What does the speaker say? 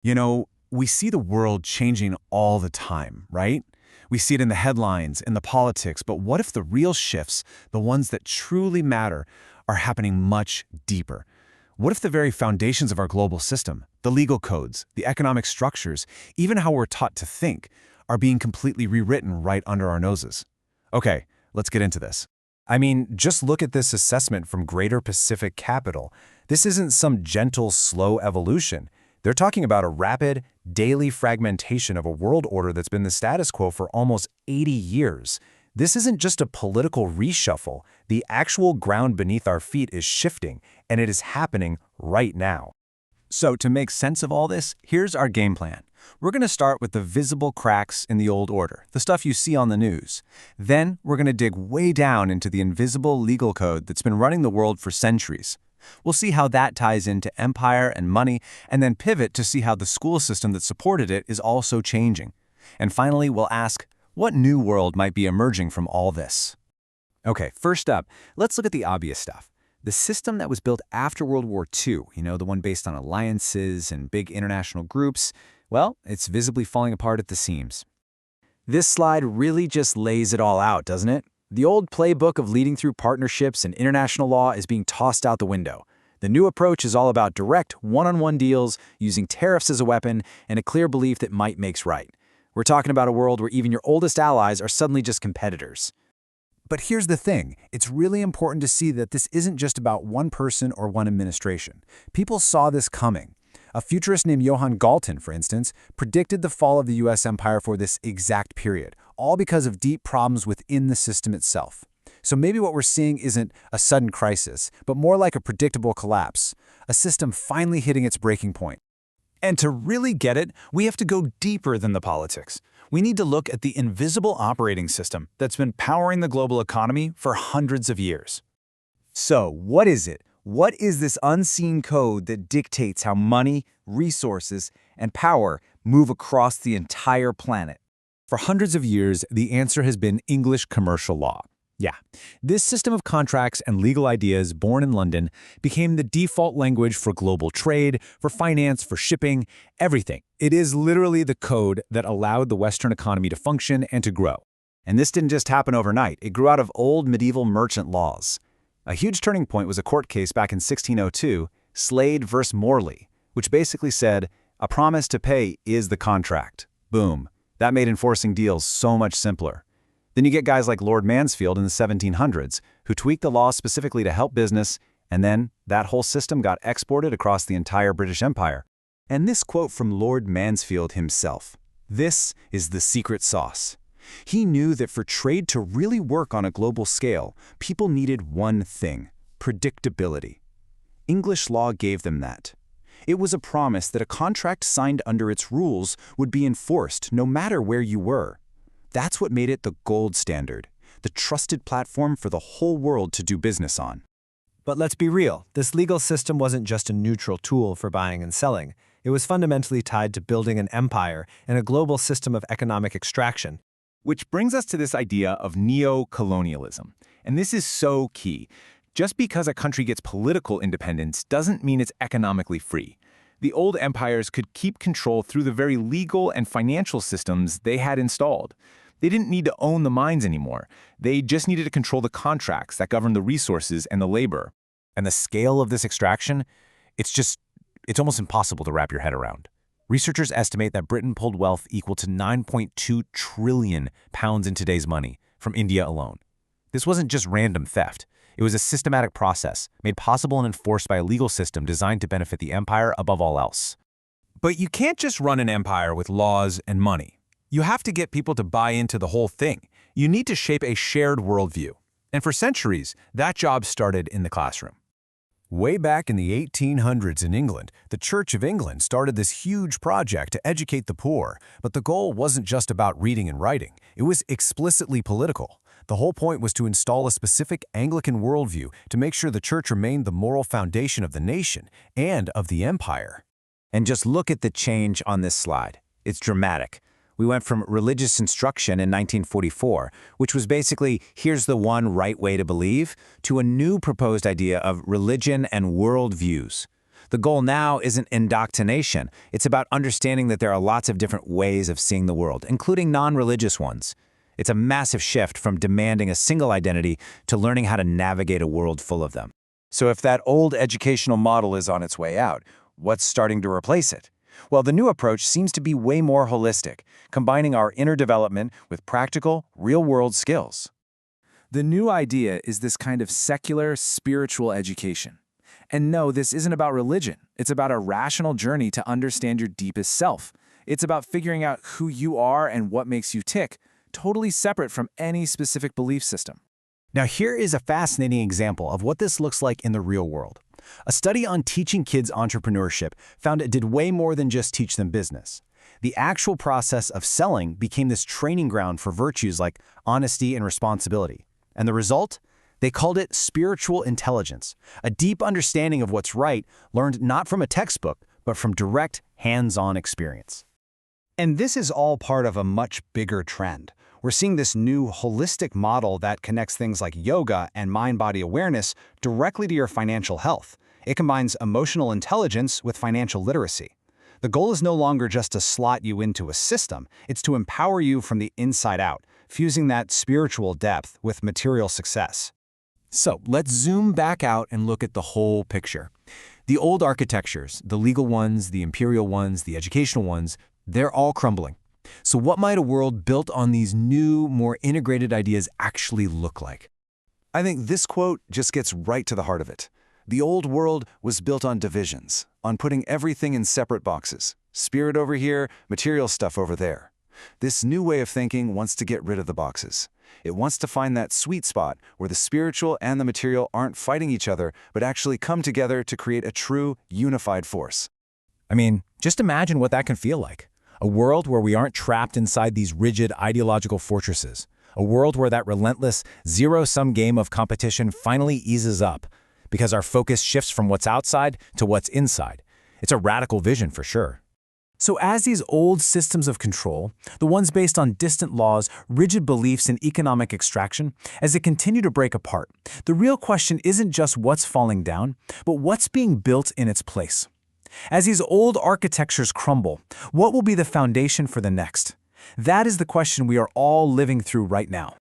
We see the world changing all the time, right? We see it in the headlines, in the politics, but what if the real shifts, the ones that truly matter, are happening much deeper? What if the very foundations of our global system, the legal codes, the economic structures, even how we're taught to think, are being completely rewritten right under our noses? Okay, let's get into this. I mean, just look at this assessment from Greater Pacific Capital. This isn't some gentle, slow evolution. They're talking about a rapid, daily fragmentation of a world order that's been the status quo for almost 80 years. This isn't just a political reshuffle. The actual ground beneath our feet is shifting, and it is happening right now. So to make sense of all this, here's our game plan. We're going to start with the visible cracks in the old order, the stuff you see on the news. Then we're going to dig way down into the invisible legal code that's been running the world for centuries. We'll see how that ties into empire and money, and then pivot to see how the school system that supported it is also changing. And finally, we'll ask, what new world might be emerging from all this? Okay, first up, let's look at the obvious stuff. The system that was built after World War II, the one based on alliances and big international groups, well, it's visibly falling apart at the seams. This slide really just lays it all out, doesn't it? The old playbook of leading through partnerships and international law is being tossed out the window. The new approach is all about direct, one-on-one deals, using tariffs as a weapon, and a clear belief that might makes right. We're talking about a world where even your oldest allies are suddenly just competitors. But here's the thing, it's really important to see that this isn't just about one person or one administration. People saw this coming. A futurist named Johann Galton, for instance, predicted the fall of the US empire for this exact period, all because of deep problems within the system itself. So maybe what we're seeing isn't a sudden crisis, but more like a predictable collapse, a system finally hitting its breaking point. And to really get it, we have to go deeper than the politics. We need to look at the invisible operating system that's been powering the global economy for hundreds of years. So, what is it? What is this unseen code that dictates how money, resources, and power move across the entire planet? For hundreds of years, the answer has been English commercial law. Yeah, this system of contracts and legal ideas born in London became the default language for global trade, for finance, for shipping, everything. It is literally the code that allowed the Western economy to function and to grow. And this didn't just happen overnight. It grew out of old medieval merchant laws. A huge turning point was a court case back in 1602, Slade v. Morley, which basically said, a promise to pay is the contract. Boom. That made enforcing deals so much simpler. Then you get guys like Lord Mansfield in the 1700s, who tweaked the law specifically to help business, and then that whole system got exported across the entire British Empire. And this quote from Lord Mansfield himself, this is the secret sauce. He knew that for trade to really work on a global scale, people needed one thing, predictability. English law gave them that. It was a promise that a contract signed under its rules would be enforced no matter where you were. That's what made it the gold standard, the trusted platform for the whole world to do business on. But let's be real, this legal system wasn't just a neutral tool for buying and selling. It was fundamentally tied to building an empire and a global system of economic extraction. Which brings us to this idea of neo-colonialism. And this is so key. Just because a country gets political independence doesn't mean it's economically free. The old empires could keep control through the very legal and financial systems they had installed. They didn't need to own the mines anymore. They just needed to control the contracts that govern the resources and the labor. And the scale of this extraction, it's almost impossible to wrap your head around. Researchers estimate that Britain pulled wealth equal to 9.2 trillion pounds in today's money from India alone. This wasn't just random theft. It was a systematic process, made possible and enforced by a legal system designed to benefit the empire above all else. But you can't just run an empire with laws and money. You have to get people to buy into the whole thing. You need to shape a shared worldview. And for centuries, that job started in the classroom. Way back in the 1800s in England, the Church of England started this huge project to educate the poor, but the goal wasn't just about reading and writing. It was explicitly political. The whole point was to install a specific Anglican worldview to make sure the church remained the moral foundation of the nation and of the empire. And just look at the change on this slide. It's dramatic. We went from religious instruction in 1944, which was basically, here's the one right way to believe, to a new proposed idea of religion and worldviews. The goal now isn't indoctrination. It's about understanding that there are lots of different ways of seeing the world, including non-religious ones. It's a massive shift from demanding a single identity to learning how to navigate a world full of them. So if that old educational model is on its way out, what's starting to replace it? Well, the new approach seems to be way more holistic, combining our inner development with practical, real-world skills. The new idea is this kind of secular, spiritual education. And no, this isn't about religion. It's about a rational journey to understand your deepest self. It's about figuring out who you are and what makes you tick, totally separate from any specific belief system. Now, here is a fascinating example of what this looks like in the real world. A study on teaching kids entrepreneurship found it did way more than just teach them business. The actual process of selling became this training ground for virtues like honesty and responsibility. And the result? They called it spiritual intelligence, a deep understanding of what's right, learned not from a textbook, but from direct, hands-on experience. And this is all part of a much bigger trend. We're seeing this new holistic model that connects things like yoga and mind-body awareness directly to your financial health. It combines emotional intelligence with financial literacy. The goal is no longer just to slot you into a system, it's to empower you from the inside out, fusing that spiritual depth with material success. So let's zoom back out and look at the whole picture. The old architectures, the legal ones, the imperial ones, the educational ones, they're all crumbling. So what might a world built on these new, more integrated ideas actually look like? I think this quote just gets right to the heart of it. The old world was built on divisions, on putting everything in separate boxes. Spirit over here, material stuff over there. This new way of thinking wants to get rid of the boxes. It wants to find that sweet spot where the spiritual and the material aren't fighting each other, but actually come together to create a true, unified force. I mean, just imagine what that can feel like. A world where we aren't trapped inside these rigid ideological fortresses. A world where that relentless, zero-sum game of competition finally eases up, because our focus shifts from what's outside to what's inside. It's a radical vision for sure. So as these old systems of control, the ones based on distant laws, rigid beliefs, and economic extraction, as they continue to break apart, the real question isn't just what's falling down, but what's being built in its place. As these old architectures crumble, what will be the foundation for the next? That is the question we are all living through right now.